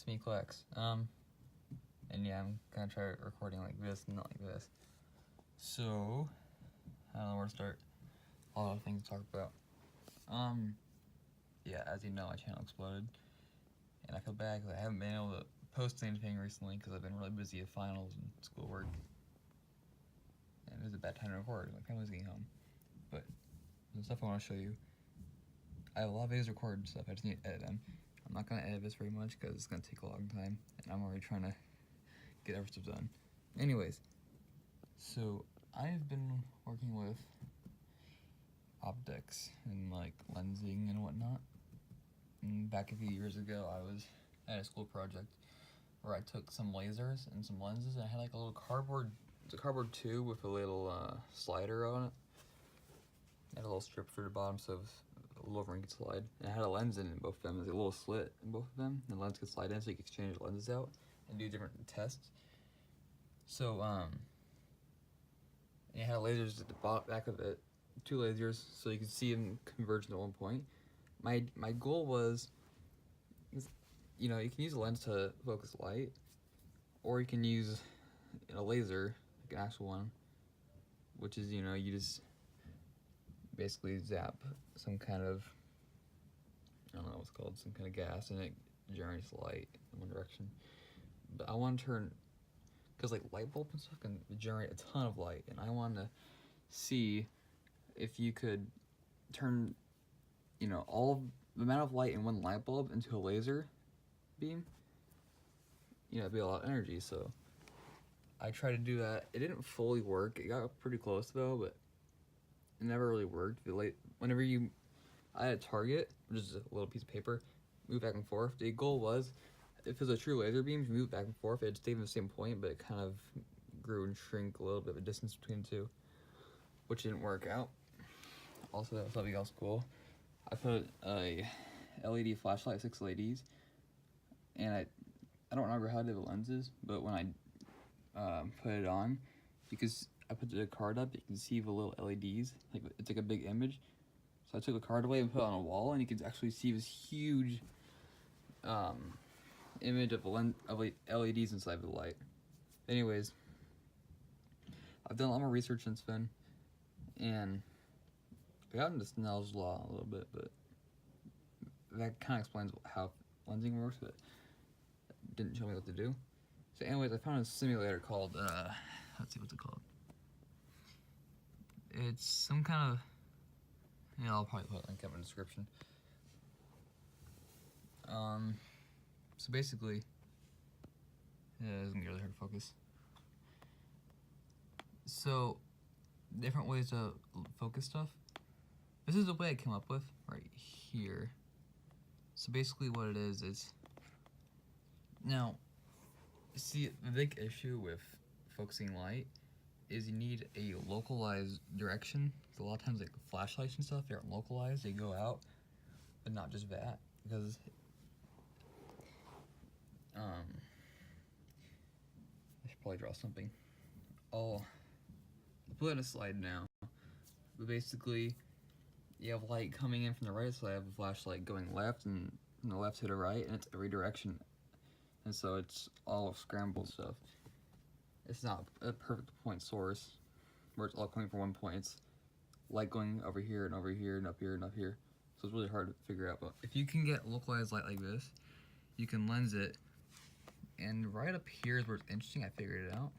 it's me, Clex. And yeah, I'm gonna try recording like this and not like this. So, I don't know where to start. A lot of things to talk about. Yeah, as you know, my channel exploded, and I feel bad because I haven't been able to post anything recently because I've been really busy with finals and schoolwork. And it was a bad time to record. My family's getting home. But the stuff I want to show you, I have a lot of videos recorded and stuff. I just need to edit them. I'm not gonna edit this very much because it's gonna take a long time, and I'm already trying to get every stuff done. Anyways, so I've been working with optics and like lensing and whatnot. And back a few years ago, I was at a school project where I took some lasers and some lenses, and I had like a little cardboard, it's a cardboard tube with a little slider on it. It had a little strip for the bottom so a little ring could slide. And it had a lens in both of them. There's a little slit in both of them. And the lens could slide in so you could exchange the lenses out and do different tests. So, it had lasers at the back of it, 2 lasers, so you could see them converge at one point. My goal was, you know, you can use a lens to focus light, or you can use a laser, like an actual one, which is, you know, you just basically zap some kind of, I don't know what it's called, some kind of gas, and it generates light in one direction. But I want to turn, because like light bulbs and stuff can generate a ton of light, and I want to see if you could turn, you know, all the amount of light in one light bulb into a laser beam. You know, it'd be a lot of energy. So I tried to do that. It didn't fully work. It got pretty close though, but it never really worked. Whenever I had a target, which is a little piece of paper, move back and forth. The goal was, if it was a true laser beam, you move back and forth, it'd stay in the same point, but it kind of grew and shrink a little bit of a distance between the two, which didn't work out. Also, that was something else cool. I put a LED flashlight, 6 LEDs, and I don't remember how I did the lenses, but when I put it on, because I put the card up, you can see the little LEDs, like it's like a big image. So I took the card away and put it on a wall, and you can actually see this huge image of LEDs inside the light. Anyways, I've done a lot more research since then, and I got into Snell's law a little bit, but that kind of explains how lensing works, but it didn't show me what to do. So anyways, I found a simulator called, let's see what's it called. It's some kind of, yeah, I'll probably put a link up in the description. So basically, yeah, it doesn't get really hard to focus. So, different ways to focus stuff. This is the way I came up with right here. So basically what it is, now, see, the big issue with focusing light is you need a localized direction. So a lot of times like flashlights and stuff, they aren't localized, they go out, but not just that, because I should probably draw something. I'll put it in a slide now, but basically you have light coming in from the right, so I have a flashlight going left and from the left to the right, and it's every direction, and so it's all scrambled stuff. It's not a perfect point source where it's all coming from one point. It's light going over here and over here and up here and up here, so it's really hard to figure out. But if you can get localized light like this, you can lens it, and right up here is where it's interesting. I figured it out.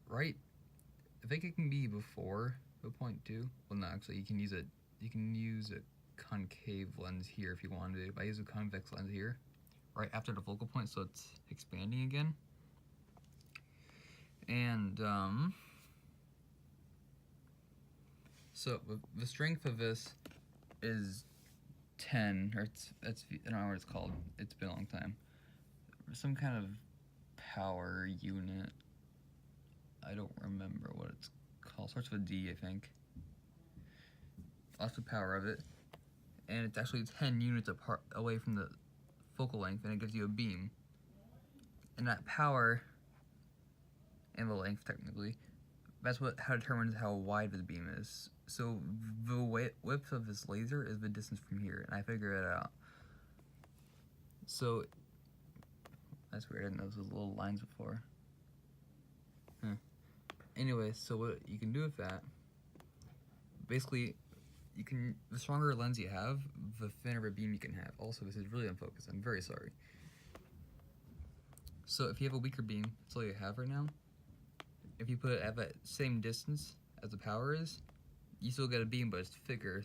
Right, I think it can be before the point too. Well, no, actually, you can use a concave lens here if you wanted to. But I use a convex lens here, right after the focal point, so it's expanding again. And so the strength of this is 10, or I don't know what it's called. It's been a long time. Some kind of power unit. I don't remember what it's called. Starts with a D, I think. That's the power of it, and it's actually 10 units away from the focal length, and it gives you a beam. And that power and the length, technically, that's how it determines how wide the beam is. So the width of this laser is the distance from here, and I figured it out. So that's weird. I didn't know those little lines before. Anyway, so what you can do with that, basically, you can, the stronger lens you have, the thinner of a beam you can have. Also, this is really unfocused. I'm very sorry. So if you have a weaker beam, that's all you have right now. If you put it at that same distance as the power is, you still get a beam, but it's thicker.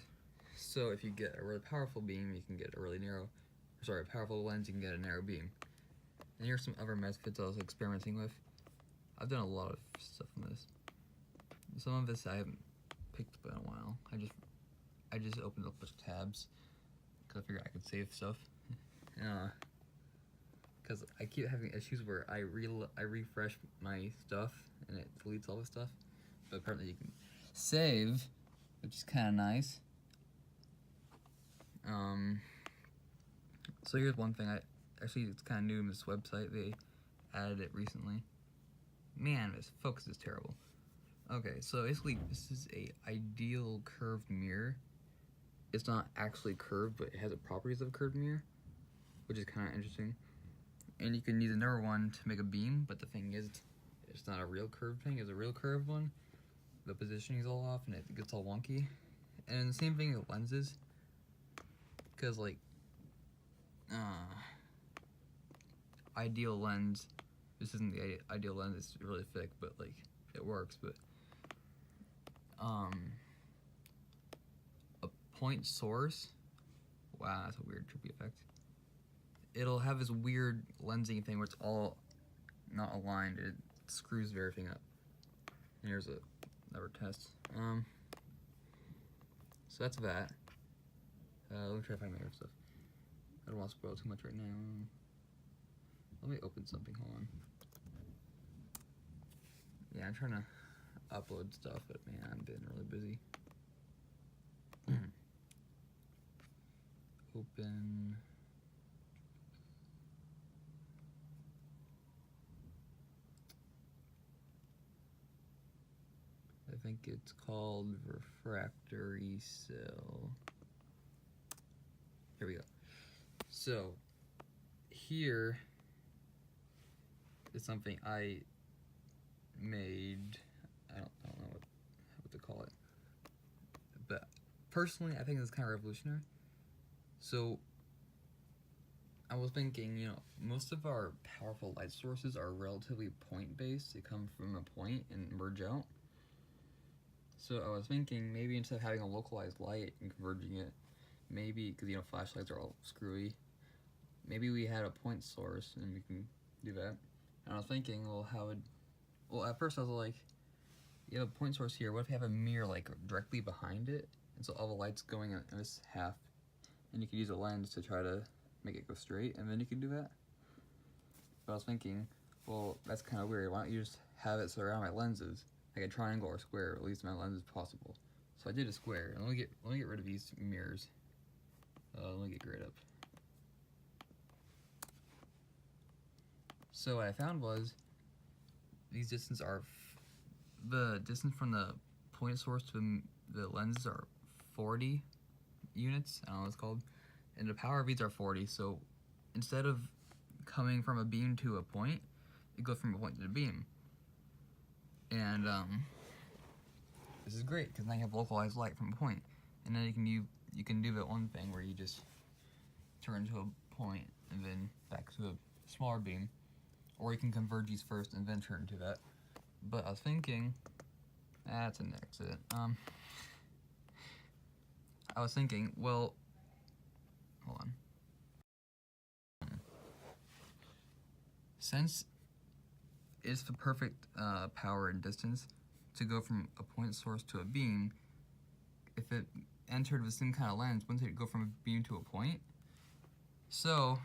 So if you get a really powerful beam, you can get a really narrow, sorry, a powerful lens, you can get a narrow beam. And here's some other methods I was experimenting with. I've done a lot of stuff on this. Some of this I haven't picked up in a while. I just opened up a bunch of tabs because I figured I could save stuff. Because I keep having issues where I refresh my stuff and it deletes all the stuff. But apparently you can save, which is kind of nice. So here's one thing. Actually, it's kind of new in this website. They added it recently. Man, this focus is terrible. Okay, so basically this is a ideal curved mirror. It's not actually curved, but it has the properties of a curved mirror, which is kind of interesting. And you can use another one to make a beam, but the thing is, it's not a real curved thing. It's a real curved one. The positioning is all off, and it gets all wonky. And the same thing with lenses, because like, ideal lens. This isn't the ideal lens. It's really thick, but like it works. But a point source. Wow, that's a weird trippy effect. It'll have this weird lensing thing where it's all not aligned. It screws everything up. And here's another test. So that's that. Let me try to find my other stuff. I don't want to spoil too much right now. Let me open something. Hold on. Yeah, I'm trying to upload stuff, but man, I've been really busy. Open. I think it's called refractory cell. Here we go. So here is something I made. I don't know what to call it, but personally I think it's kind of revolutionary. So I was thinking, you know, most of our powerful light sources are relatively point based. They come from a point and merge out. So I was thinking maybe instead of having a localized light and converging it, maybe, because you know flashlights are all screwy, maybe we had a point source and we can do that. And I was thinking, well, at first I was like, you have a point source here, what if you have a mirror like directly behind it, and so all the light's going in this half, and you could use a lens to try to make it go straight, and then you can do that. But I was thinking, well, that's kind of weird. Why don't you just have it surround my lenses, like a triangle or square, or at least my lens is possible. So I did a square. And let me get rid of these mirrors. Let me get grayed up. So what I found was these distances are the distance from the point source to the lenses are 40 units. I don't know what it's called. And the power of these are 40. So instead of coming from a beam to a point, it goes from a point to the beam. And this is great because now you have localized light from a point, and then you can do that one thing where you just turn to a point and then back to a smaller beam, or you can converge these first and then turn to that. But I was thinking, that's an accident. I was thinking, well, hold on. Since it's the perfect power and distance to go from a point source to a beam, if it entered the same kind of lens, wouldn't it go from a beam to a point? So,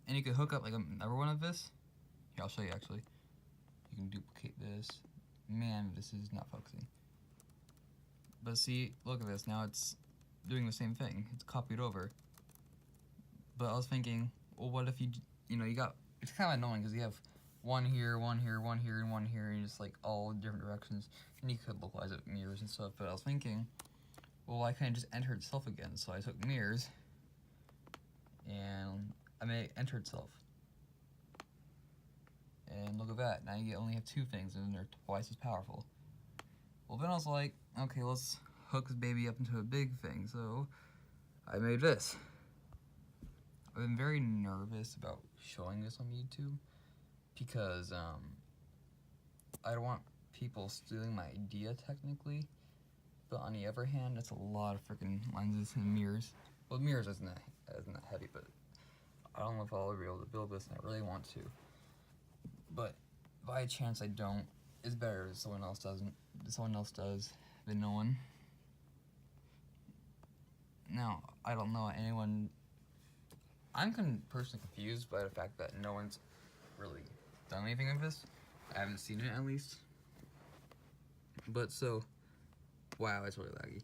and you could hook up like another one of this. Here, I'll show you actually. You can duplicate this. Man, this is not focusing. But see, look at this. Now it's doing the same thing. It's copied over. But I was thinking, well, what if you know, you got, it's kind of annoying because you have one here, one here, one here, and one here, and just like all different directions. And you could localize it with mirrors and stuff. But I was thinking, well, why can't it just enter itself again? So I took mirrors, and I may enter itself. And look at that, now you only have 2 things and they're twice as powerful. Well, then I was like, okay, let's hook this baby up into a big thing, so I made this. I've been very nervous about showing this on YouTube because I don't want people stealing my idea technically, but on the other hand, it's a lot of freaking lenses and mirrors. Well, mirrors isn't that heavy, but I don't know if I'll ever be able to build this, and I really want to. But by chance I don't, it's better if someone else doesn't. If someone else does, than no one. Now, I don't know anyone. I'm personally confused by the fact that no one's really done anything with this. I haven't seen it at least. But so, wow, it's really laggy.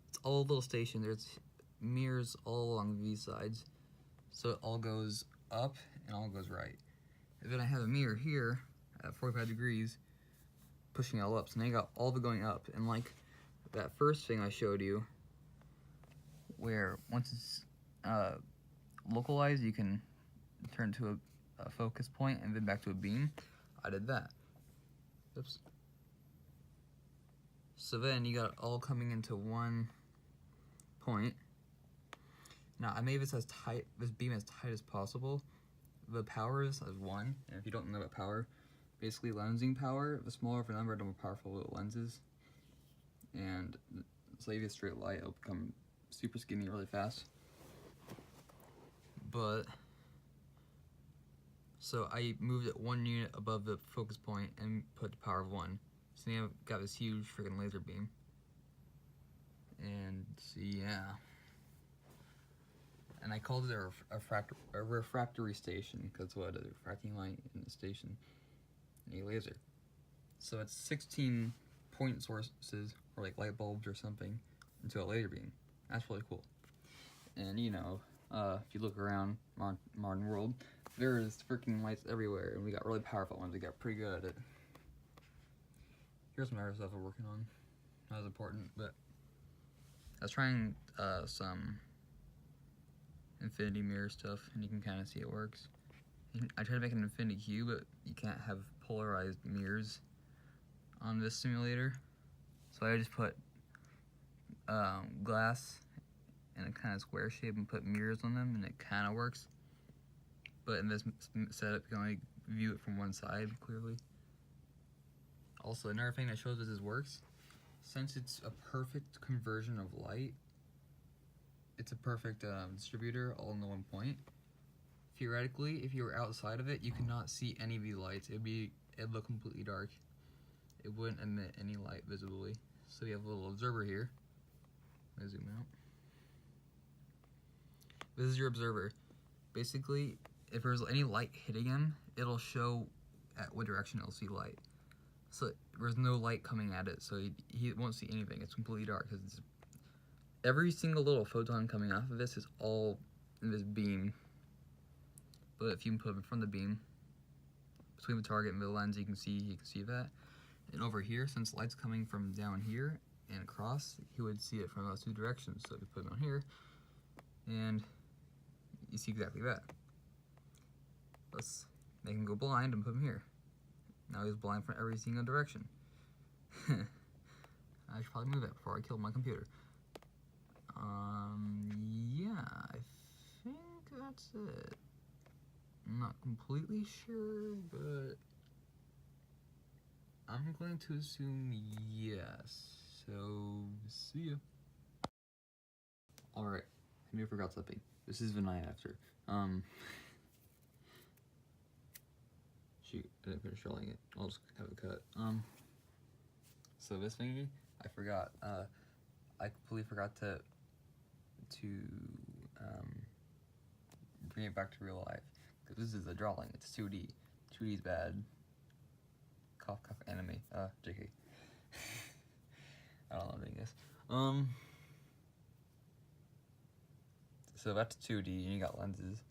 It's all a little station. There's mirrors all along these sides, so it all goes up and all goes right. And then I have a mirror here at 45 degrees, pushing it all up. So now you got all the going up, and like that first thing I showed you, where once it's localized, you can turn to a focus point and then back to a beam. I did that. Oops. So then you got it all coming into one point. Now I made this beam as tight as possible. The power is as 1, and if you don't know about power, basically lensing power, the smaller the number, the more powerful the lens is. And so if you get straight light, it'll become super skinny really fast. But so I moved it 1 unit above the focus point and put the power of 1. So now I've got this huge freaking laser beam. And so, yeah. And I called it a refractory station, because what? A refracting light in the station, and a laser. So it's 16 point sources, or like light bulbs or something, into a laser beam. That's really cool. And you know, if you look around modern world, there's freaking lights everywhere, and we got really powerful ones. We got pretty good at it. Here's some other stuff we're working on. Not as important, but I was trying some infinity mirror stuff, and you can kind of see it works. I tried to make an infinity cube, but you can't have polarized mirrors on this simulator. So I just put glass in a kind of square shape and put mirrors on them, and it kind of works. But in this setup, you can only view it from one side clearly. Also, another thing that shows this works, since it's a perfect conversion of light, it's a perfect distributor all in the one point. Theoretically, if you were outside of it, you could not see any of these lights. It'd look completely dark. It wouldn't emit any light visibly. So you have a little observer here. Let me zoom out. This is your observer. Basically, if there's any light hitting him, it'll show at what direction it'll see light. So there's no light coming at it, so he won't see anything. It's completely dark, because every single little photon coming off of this is all in this beam. But if you can put it in front of the beam, between the target and the lens, you can see that. And over here, since light's coming from down here and across, he would see it from those 2 directions. So if you put it on here, and you see exactly that. Let's make him go blind and put him here. Now he's blind from every single direction. I should probably move that before I kill my computer. Yeah, I think that's it. I'm not completely sure, but I'm going to assume yes. So, see ya. Alright, I knew I forgot something. This is the night after. Shoot, I didn't finish drawing it. I'll just have it cut. So this thingy, I forgot. I completely forgot to bring it back to real life. Because this is a drawing, it's 2D. 2D is bad. Cough, cough, anime. JK. I don't know what I'm doing this. So that's 2D, and you got lenses.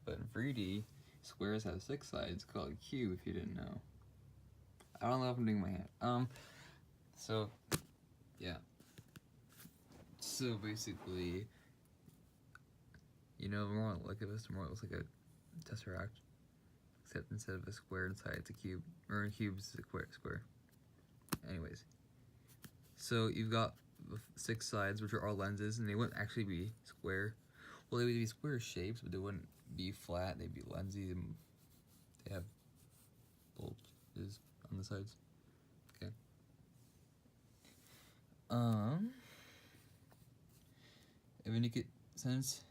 But in 3D, squares have 6 sides, called a cube, if you didn't know. I don't know if I'm doing my hand. So, yeah. So basically, You know, the more I look at this, the more it looks like a tesseract, except instead of a square inside, it's a cube, or a cube is a square. Anyways, so you've got the 6 sides, which are all lenses, and they wouldn't actually be square. Well, they would be square shapes, but they wouldn't be flat. They'd be lensy, and they have bulges on the sides. Okay. If you could, since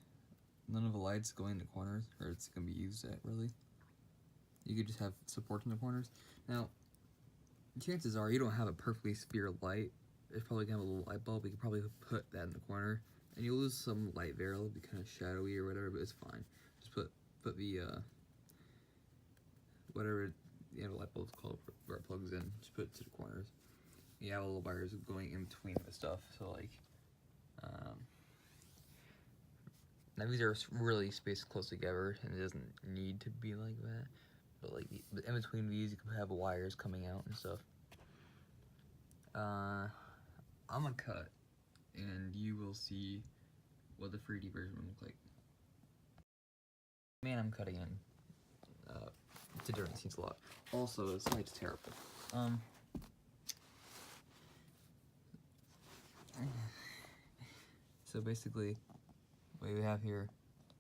none of the lights going in the corners, or it's gonna be used at really, you could just have support in the corners. Now, chances are you don't have a perfectly sphere light. It's probably gonna have a little light bulb. You could probably put that in the corner, and you'll lose some light there. It'll be kind of shadowy or whatever, but it's fine. Just put the whatever the light bulb's called where it plugs in. Just put it to the corners. You have little wires going in between the stuff. So like, now these are really spaced close together, and it doesn't need to be like that. But like in between these, you can have wires coming out and stuff. I'm gonna cut, and you will see what the 3D version will look like. Man, I'm cutting in to different scenes a lot. Also, the sight's terrible. So basically, what we have here,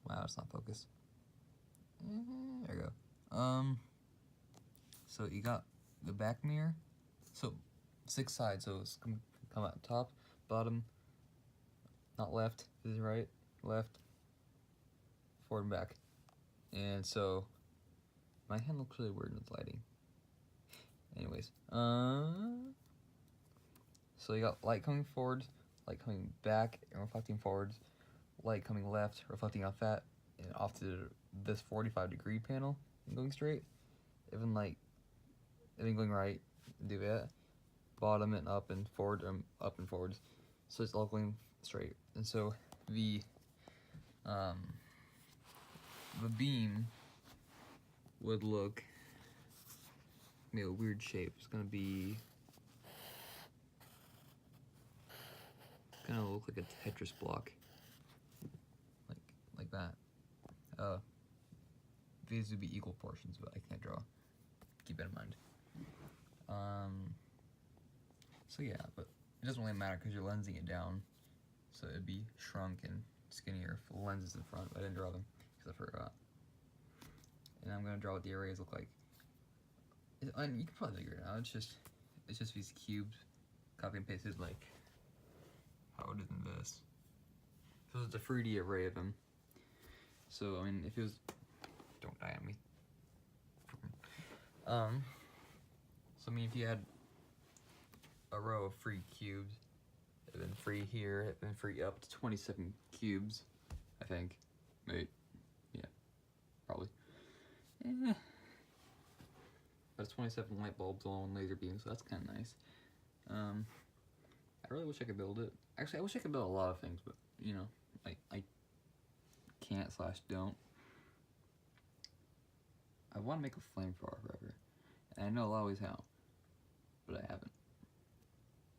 wow, it's not focused. There you go. So you got the back mirror. So 6 sides, so it's come out top, bottom, not left, this is right, left, forward and back. And so my hand looks really weird in this lighting. Anyways, so you got light coming forward, light coming back and reflecting forwards, light coming left, reflecting off that, and off to this 45-degree panel and going straight. Even going right, do that. Bottom and up and forward, up and forwards. So it's all going straight. And so the beam would look a weird shape. It's gonna look like a Tetris block, like that. These would be equal portions, but I can't draw. Keep that in mind. So yeah, but it doesn't really matter because you're lensing it down, so it'd be shrunk and skinnier for the lenses in front. But I didn't draw them because I forgot. And I'm gonna draw what the arrays look like. And you can probably figure it out. It's just these cubes, copy and pasted like how it is in this. So it's a 3D array of them. So I mean, if it was, don't die on me. So I mean, if you had a row of 3 cubes, it'd been 3 here, it'd been 3 up to 27 cubes, I think. Wait, yeah, probably. But it's 27 light bulbs all on laser beams, so that's kind of nice. I really wish I could build it. Actually, I wish I could build a lot of things, but you know, I can't / don't. I want to make a flamethrower forever, and I know a lot of ways how, but I haven't.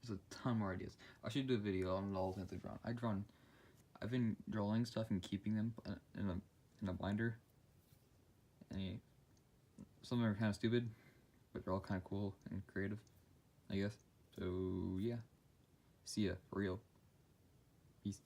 There's a ton more ideas. I should do a video on all the things I've drawn. I've been drawing stuff and keeping them in a binder. And some of them are kind of stupid, but they're all kind of cool and creative, I guess. So yeah, see ya for real. Peace.